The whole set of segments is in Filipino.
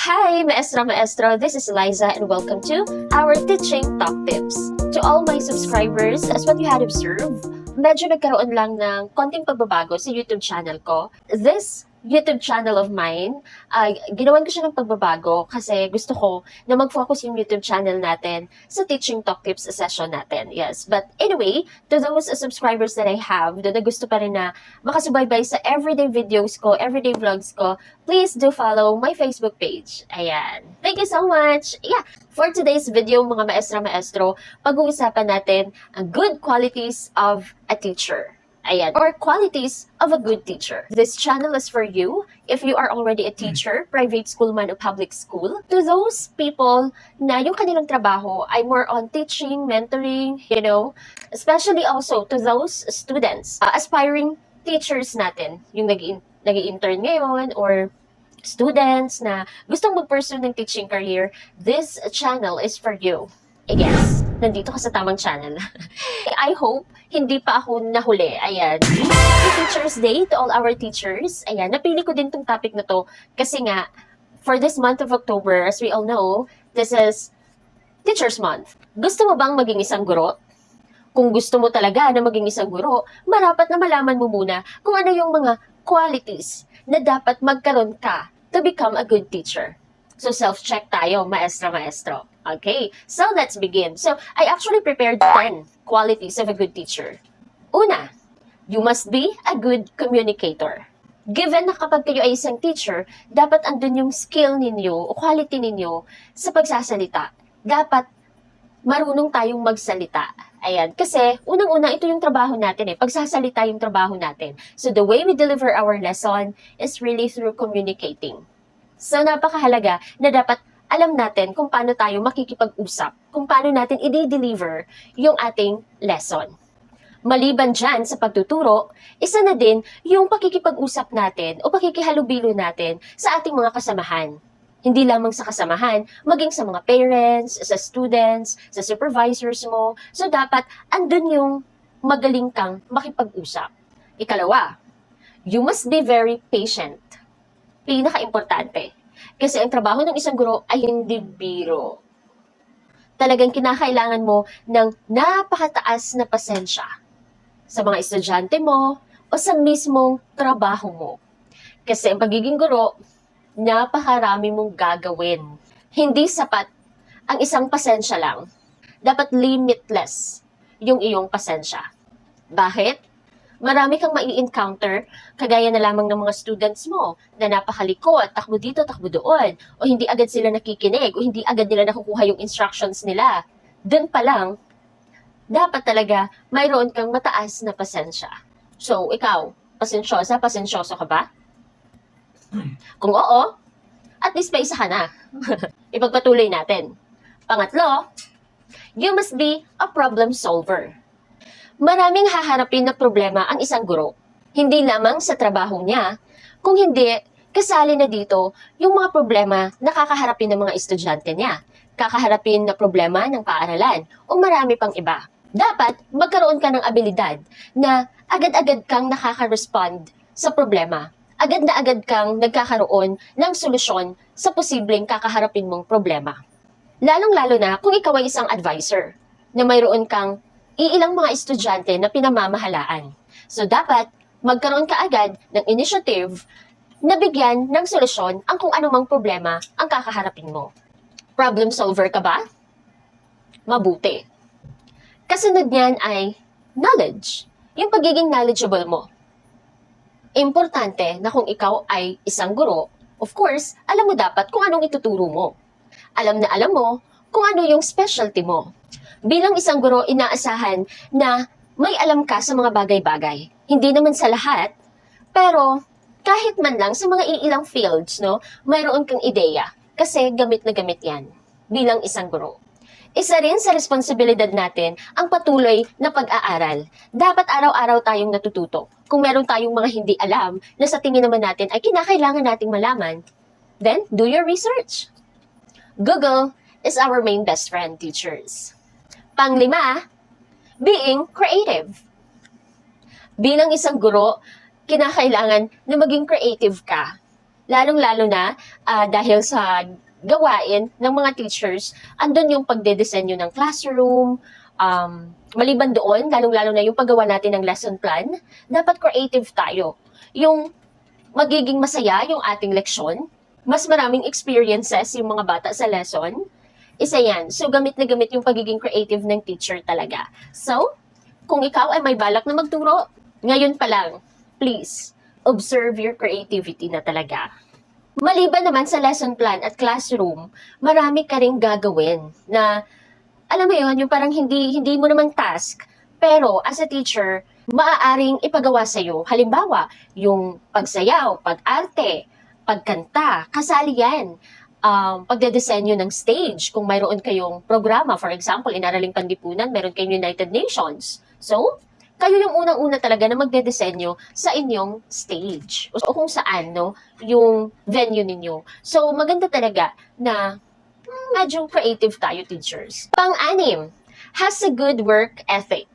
Hi, Maestro! This is Eliza and welcome to our Teaching Talk Tips. To all my subscribers, as what you had observed, medyo nagkaroon lang ng konting pagbabago sa YouTube channel ko. This YouTube channel of mine, ginawan ko siya ng pagbabago kasi gusto ko na mag-focus yung YouTube channel natin sa Teaching Talk Tips session natin. Yes, but anyway, to those subscribers that I have, na gusto pa rin na makasubaybay sa everyday videos ko, everyday vlogs ko, please do follow my Facebook page. Ayan. Thank you so much. Yeah. For today's video, mga maestro, pag-uusapan natin ang good qualities of a teacher. Ayan, or qualities of a good teacher. This channel is for you if you are already a teacher, private school man o public school. To those people na yung kanilang trabaho ay more on teaching, mentoring, especially also to those students, aspiring teachers natin, yung nag-i-intern ngayon or students na gustong mag-pursue ng teaching career, this channel is for you. Yes, nandito ka sa tamang channel. I hope hindi pa ako nahuli. Ayan. Happy Teacher's Day to all our teachers. Ayan, napili ko din tong topic na to kasi nga, for this month of October, as we all know, this is Teacher's Month. Gusto mo bang maging isang guro? Kung gusto mo talaga na maging isang guro, marapat na malaman mo muna kung ano yung mga qualities na dapat magkaroon ka to become a good teacher. So self-check tayo, maestro. Okay, so let's begin. So I actually prepared 10 qualities of a good teacher. Una, you must be a good communicator. Given na kapag kayo ay isang teacher, dapat andun yung skill ninyo o quality ninyo sa pagsasalita. Dapat marunong tayong magsalita. Ayan, kasi unang-una ito yung trabaho natin pagsasalita yung trabaho natin. So the way we deliver our lesson is really through communicating. So napakahalaga na dapat alam natin kung paano tayo makikipag-usap, kung paano natin i-deliver yung ating lesson. Maliban dyan sa pagtuturo, isa na din yung pakikipag-usap natin o pakikihalubilo natin sa ating mga kasamahan. Hindi lamang sa kasamahan, maging sa mga parents, sa students, sa supervisors mo. So dapat andun yung magaling kang makipag-usap. Ikalawa, you must be very patient. Pinaka-importante. Kasi ang trabaho ng isang guro ay hindi biro. Talagang kinakailangan mo ng napakataas na pasensya sa mga estudyante mo o sa mismong trabaho mo. Kasi ang pagiging guro, napakarami mong gagawin. Hindi sapat ang isang pasensya lang. Dapat limitless yung iyong pasensya. Bakit? Marami kang mai-encounter, kagaya na lamang ng mga students mo na napakalikot, takbo dito, takbo doon, o hindi agad sila nakikinig, o hindi agad nila nakukuha yung instructions nila. Doon pa lang, dapat talaga mayroon kang mataas na pasensya. So, ikaw, pasensyoso ka ba? Kung oo, at least pa isa ka na. Ipagpatuloy natin. Pangatlo, you must be a problem solver. Maraming haharapin na problema ang isang guro. Hindi lamang sa trabaho niya, kung hindi, kasali na dito yung mga problema na kakaharapin ng mga estudyante niya, kakaharapin na problema ng paaralan, o marami pang iba. Dapat magkaroon ka ng abilidad na agad-agad kang nakaka-respond sa problema. Agad na agad kang nagkakaroon ng solusyon sa posibleng kakaharapin mong problema. Lalong-lalo na kung ikaw ay isang advisor, na mayroon kang iilang mga estudyante na pinamamahalaan. So dapat magkaroon ka agad ng initiative na bigyan ng solusyon ang kung anumang problema ang kakaharapin mo. Problem solver ka ba? Mabuti. Kasunod niyan ay knowledge. Yung pagiging knowledgeable mo. Importante na kung ikaw ay isang guro, of course, alam mo dapat kung anong ituturo mo. Alam na alam mo kung ano yung specialty mo. Bilang isang guro, inaasahan na may alam ka sa mga bagay-bagay. Hindi naman sa lahat, pero kahit man lang sa mga iilang fields, mayroon kang ideya. Kasi gamit na gamit yan bilang isang guro. Isa rin sa responsibilidad natin ang patuloy na pag-aaral. Dapat araw-araw tayong natututo. Kung meron tayong mga hindi alam na sa tingin naman natin ay kinakailangan nating malaman, then do your research. Google is our main best friend, teachers. Panglima, being creative. Bilang isang guro, kinakailangan na maging creative ka. Lalong-lalo na dahil sa gawain ng mga teachers, andun yung pagdedesenyo ng classroom, maliban doon, lalong-lalo na yung paggawa natin ng lesson plan, dapat creative tayo. Yung magiging masaya yung ating leksyon, mas maraming experiences yung mga bata sa lesson, isa yan. So, gamit na gamit yung pagiging creative ng teacher talaga. So, kung ikaw ay may balak na magturo, ngayon pa lang, please, observe your creativity na talaga. Maliban naman sa lesson plan at classroom, marami ka ring gagawin na, alam mo yun, yung parang hindi mo naman task, pero as a teacher, maaaring ipagawa sa'yo. Halimbawa, yung pagsayaw, pag-arte, pagkanta, kasali yan. Pagdedesenyo ng stage, kung mayroon kayong programa, for example, Inaraling Panlipunan, meron kayong United Nations. So, kayo yung unang-una talaga na magdedesenyo sa inyong stage o kung saan yung venue ninyo. So, maganda talaga na medyo creative tayo, teachers. Pang-anim, has a good work ethic.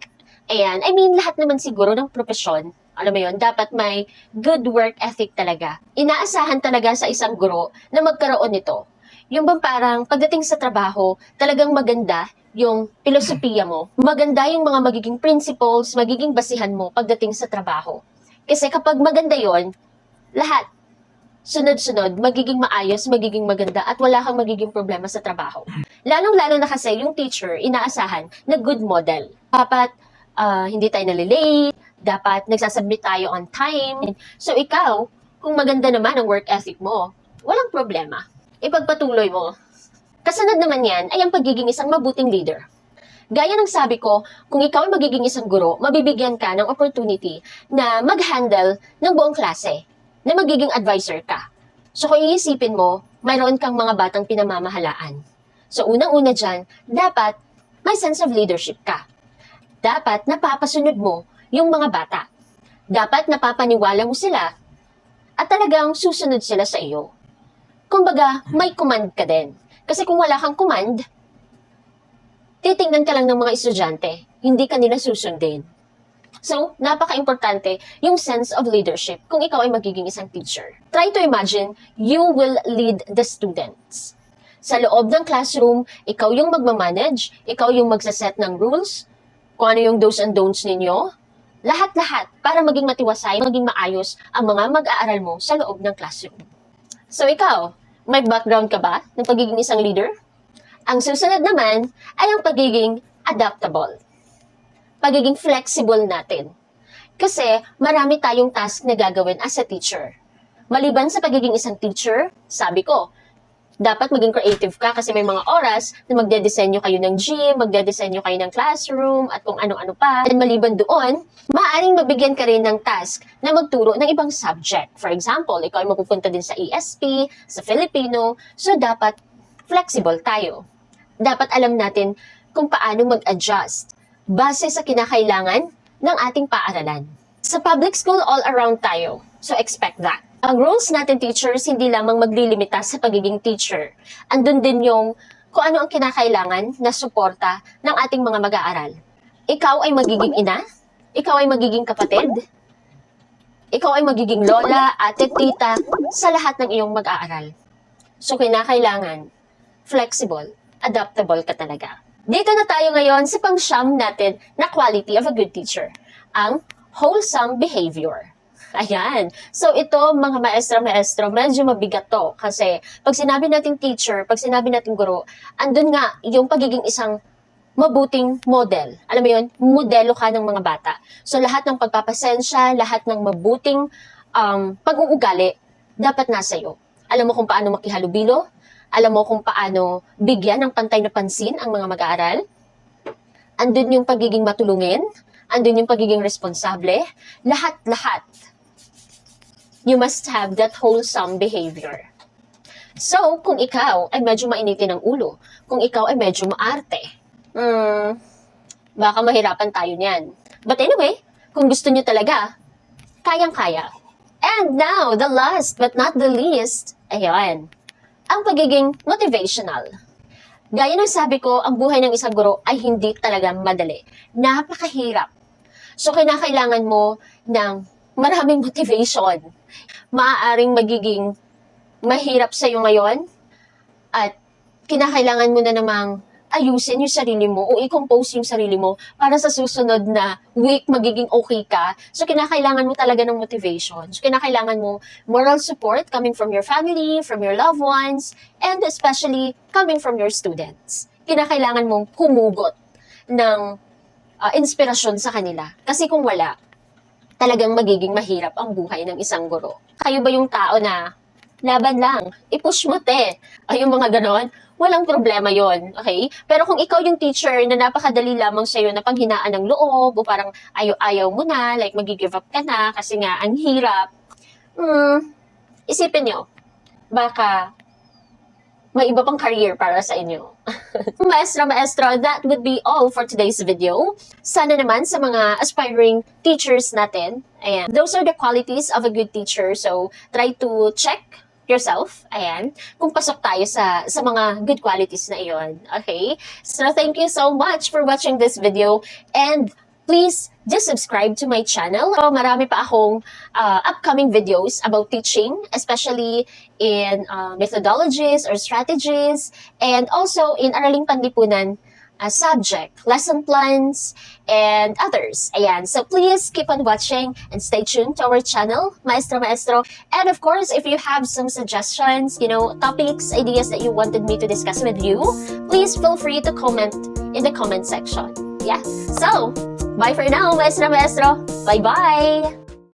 Ayan, I mean, lahat naman siguro ng profesyon, alam mo yun, dapat may good work ethic talaga. Inaasahan talaga sa isang guro na magkaroon nito. Yung bang parang pagdating sa trabaho, talagang maganda yung filosofiya mo. Maganda yung mga magiging principles, magiging basihan mo pagdating sa trabaho. Kasi kapag maganda yon, lahat, sunod-sunod, magiging maayos, magiging maganda, at wala kang magiging problema sa trabaho. Lalong-lalo na kasi yung teacher, inaasahan na good model. Dapat hindi tayo nalilate, dapat nagsasubmit tayo on time. So ikaw, kung maganda naman ang work ethic mo, walang problema. Ipagpatuloy mo. Kasunod naman yan ay ang pagiging isang mabuting leader. Gaya ng sabi ko, kung ikaw ay magiging isang guro, mabibigyan ka ng opportunity na mag-handle ng buong klase, na magiging advisor ka. So kung iisipin mo, mayroon kang mga batang pinamamahalaan. So unang-una dyan, dapat may sense of leadership ka. Dapat napapasunod mo yung mga bata. Dapat napapaniwala mo sila at talagang susunod sila sa iyo. Kumbaga, may command ka din. Kasi kung wala kang command, titingnan ka lang ng mga estudyante, hindi ka nila susundin. So, napaka-importante yung sense of leadership kung ikaw ay magiging isang teacher. Try to imagine, you will lead the students. Sa loob ng classroom, ikaw yung magmamanage, ikaw yung magsaset ng rules, kung ano yung do's and don'ts ninyo, lahat-lahat para maging matiwasay, maging maayos ang mga mag-aaral mo sa loob ng classroom. So ikaw, may background ka ba ng pagiging isang leader? Ang susunod naman ay ang pagiging adaptable. Pagiging flexible natin. Kasi marami tayong task na gagawin as a teacher. Maliban sa pagiging isang teacher, sabi ko, dapat maging creative ka kasi may mga oras na magdedesenyo kayo ng gym, magdedesenyo kayo ng classroom, at kung ano-ano pa. And maliban doon, maaaring mabigyan ka rin ng task na magturo ng ibang subject. For example, ikaw ay mapupunta din sa ESP, sa Filipino, so dapat flexible tayo. Dapat alam natin kung paano mag-adjust base sa kinakailangan ng ating paaralan. Sa public school, all around tayo, so expect that. Ang roles natin, teachers, hindi lamang maglilimita sa pagiging teacher. Andun din yung kung ano ang kinakailangan na suporta ng ating mga mag-aaral. Ikaw ay magiging ina, ikaw ay magiging kapatid, ikaw ay magiging lola, ate, tita, sa lahat ng iyong mag-aaral. So, kinakailangan, flexible, adaptable ka talaga. Dito na tayo ngayon sa pang-siyam natin na quality of a good teacher, ang wholesome behavior. Ayan. So ito, mga maestro, medyo mabigat to. Kasi pag sinabi nating teacher, pag sinabi nating guro, andun nga yung pagiging isang mabuting model. Alam mo yun? Modelo ka ng mga bata. So lahat ng pagpapasensya, lahat ng mabuting pag-uugali, dapat nasa iyo. Alam mo kung paano makihalubilo, alam mo kung paano bigyan ng pantay na pansin ang mga mag-aaral. Andun yung pagiging matulungin, andun yung pagiging responsable, lahat-lahat. You must have that wholesome behavior. So, kung ikaw ay medyo mainitin ng ulo, kung ikaw ay medyo maarte, baka mahirapan tayo niyan. But anyway, kung gusto nyo talaga, kayang-kaya. And now, the last but not the least, ayan, ang pagiging motivational. Gaya ng sabi ko, ang buhay ng isang guro ay hindi talaga madali. Napakahirap. So, kinakailangan mo ng maraming motivation. Maaaring magiging mahirap sa'yo ngayon at kinakailangan mo na namang ayusin yung sarili mo o i-compose yung sarili mo para sa susunod na week magiging okay ka. So, kinakailangan mo talaga ng motivation. So, kinakailangan mo moral support coming from your family, from your loved ones, and especially coming from your students. Kinakailangan mong humugot ng inspirasyon sa kanila. Kasi kung wala, talagang magiging mahirap ang buhay ng isang guro. Kayo ba yung tao na laban lang, i-push mo te, ay yung mga ganon, walang problema yon, okay? Pero kung ikaw yung teacher na napakadali lamang sa'yo na panghinaan ng loob o parang ayaw-ayaw mo na, like mag-give up ka na kasi nga ang hirap, isipin nyo, baka may iba pang career para sa inyo. Maestro, that would be all for today's video. Sana naman sa mga aspiring teachers natin, ayan, those are the qualities of a good teacher. So, try to check yourself, ayan, kung pasok tayo sa mga good qualities na iyon, okay? So, thank you so much for watching this video, and please just subscribe to my channel. So, marami pa akong upcoming videos about teaching, especially in methodologies or strategies, and also in Araling Panlipunan subject, lesson plans, and others. Ayan. So please keep on watching and stay tuned to our channel, Maestro. And of course, if you have some suggestions, topics, ideas that you wanted me to discuss with you, please feel free to comment in the comment section. Yeah. So, bye for now, Maestro. Bye-bye!